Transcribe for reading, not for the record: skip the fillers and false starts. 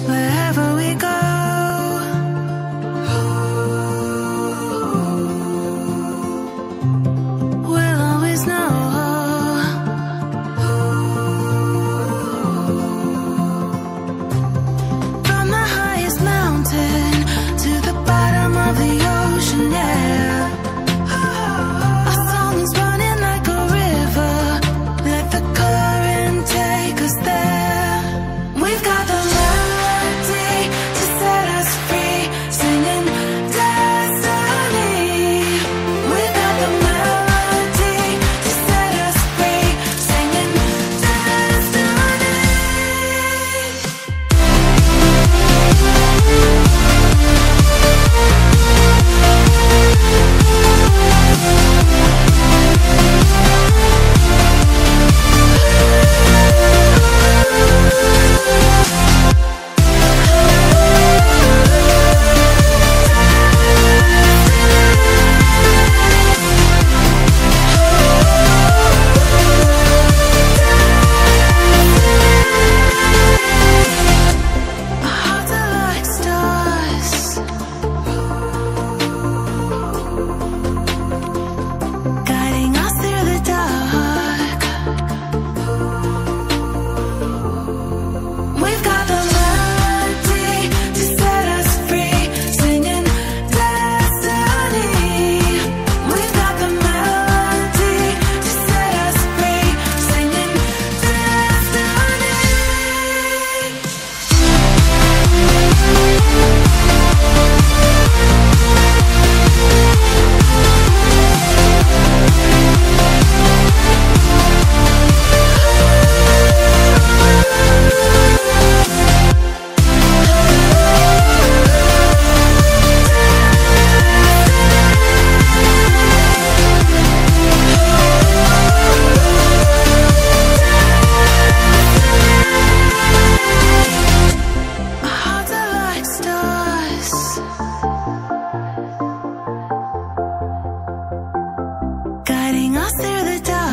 Wherever we go, we'll always know. From the highest mountain to the bottom of the ocean, yeah. Our song is running like a river. Let the current take us there. We've got the melody to set us free, singing destiny. We've got the melody to set us free, singing destiny. Our hearts are like stars, guiding us through the dark. We've got the melody to set us free, singing destiny. We've got the melody to set us free, singing destiny. Our hearts are like stars, guiding us through the dark.